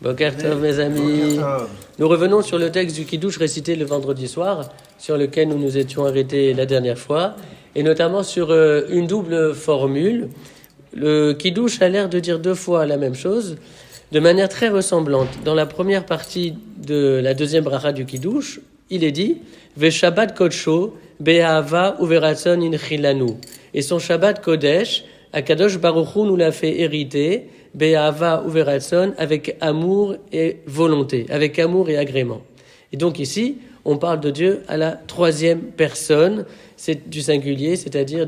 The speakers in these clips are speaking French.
Boker Tov, mes amis. Nous revenons sur le texte du Kiddush récité le vendredi soir, sur lequel nous nous étions arrêtés la dernière fois, et notamment sur une double formule. Le Kiddush a l'air de dire deux fois la même chose, de manière très ressemblante. Dans la première partie de la deuxième bracha du Kiddush, il est dit « Ve Shabbat Kodsho, Be'ahava uveratson inchilanu » et son Shabbat Kodesh, Akadosh Baruch Hu nous l'a fait hériter, Be'ahava uveratson, avec amour et volonté, avec amour et agrément. Et donc ici, on parle de Dieu à la troisième personne, c'est du singulier, c'est-à-dire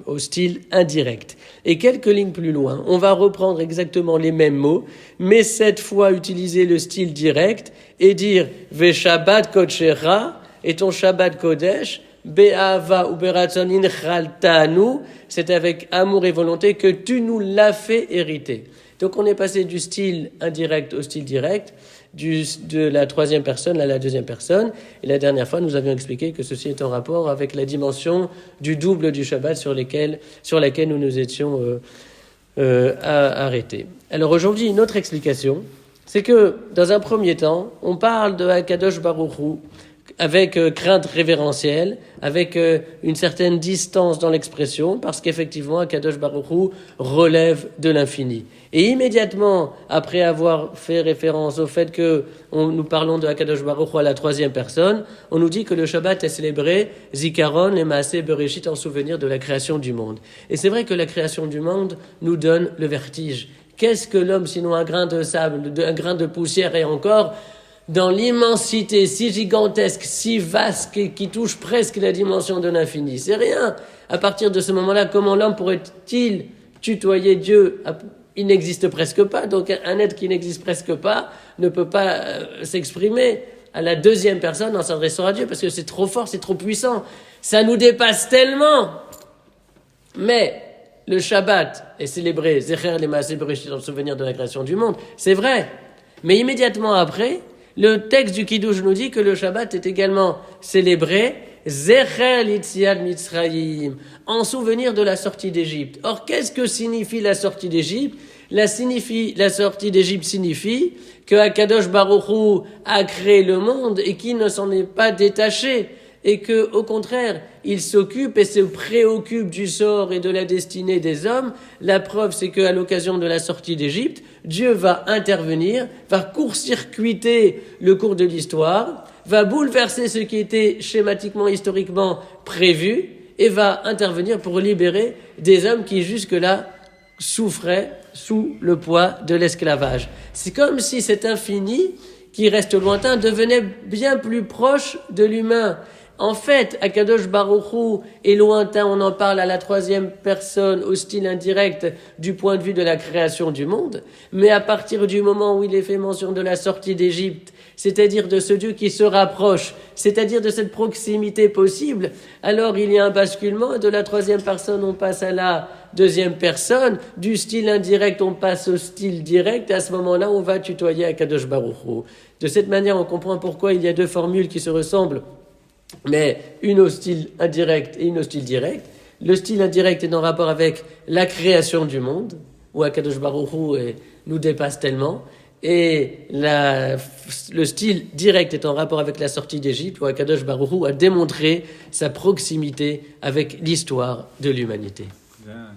au style indirect. Et quelques lignes plus loin, on va reprendre exactement les mêmes mots, mais cette fois utiliser le style direct et dire Ve Shabbat Kodshera et ton Shabbat Kodesh, Be'ahava uveratson inchaltanu, c'est avec amour et volonté que tu nous l'as fait hériter. Donc on est passé du style indirect au style direct, de la troisième personne à la deuxième personne. Et la dernière fois, nous avions expliqué que ceci est en rapport avec la dimension du double du Shabbat sur laquelle nous nous étions arrêtés. Alors aujourd'hui, une autre explication, c'est que dans un premier temps, on parle de Akadosh Baruch Hu avec crainte révérentielle, avec une certaine distance dans l'expression, parce qu'effectivement, Akadosh Baruch Hu relève de l'infini. Et immédiatement, après avoir fait référence au fait que nous parlons de Akadosh Baruch Hu à la troisième personne, on nous dit que le Shabbat est célébré Zikaron et Maaseh Bereshit en souvenir de la création du monde. Et c'est vrai que la création du monde nous donne le vertige. Qu'est-ce que l'homme sinon un grain de sable, un grain de poussière et encore dans l'immensité si gigantesque, si vaste, qui touche presque la dimension de l'infini. C'est rien. À partir de ce moment-là, comment l'homme pourrait-il tutoyer Dieu ? Il n'existe presque pas. Donc un être qui n'existe presque pas ne peut pas s'exprimer à la deuxième personne en s'adressant à Dieu, parce que c'est trop fort, c'est trop puissant. Ça nous dépasse tellement. Mais le Shabbat est célébré, Zecher les Maaseh Bereshit en souvenir de la création du monde. C'est vrai. Mais immédiatement après, le texte du Kiddush nous dit que le Shabbat est également célébré Zecher l'Yetziat Mitzrayim, en souvenir de la sortie d'Égypte. Or, qu'est-ce que signifie la sortie d'Égypte ? La sortie d'Égypte signifie que Akadosh Baruch Hu a créé le monde et qu'il ne s'en est pas détaché. Et que, au contraire, il s'occupe et se préoccupe du sort et de la destinée des hommes. La preuve, c'est qu'à l'occasion de la sortie d'Égypte, Dieu va intervenir, va court-circuiter le cours de l'histoire, va bouleverser ce qui était schématiquement, historiquement prévu, et va intervenir pour libérer des hommes qui jusque-là souffraient sous le poids de l'esclavage. C'est comme si cet infini, qui reste lointain, devenait bien plus proche de l'humain. En fait, Akadosh Baruch Hu est lointain, on en parle à la troisième personne, au style indirect, du point de vue de la création du monde. Mais à partir du moment où il est fait mention de la sortie d'Égypte, c'est-à-dire de ce Dieu qui se rapproche, c'est-à-dire de cette proximité possible, alors il y a un basculement, et de la troisième personne, on passe à la deuxième personne, du style indirect, on passe au style direct, et à ce moment-là, on va tutoyer Akadosh Baruch Hu. De cette manière, on comprend pourquoi il y a deux formules qui se ressemblent, mais une au style indirect et une au style direct. Le style indirect est en rapport avec la création du monde, où Akadosh Baruch Hu nous dépasse tellement, et le style direct est en rapport avec la sortie d'Égypte, où Akadosh Baruch Hu a démontré sa proximité avec l'histoire de l'humanité. Bien.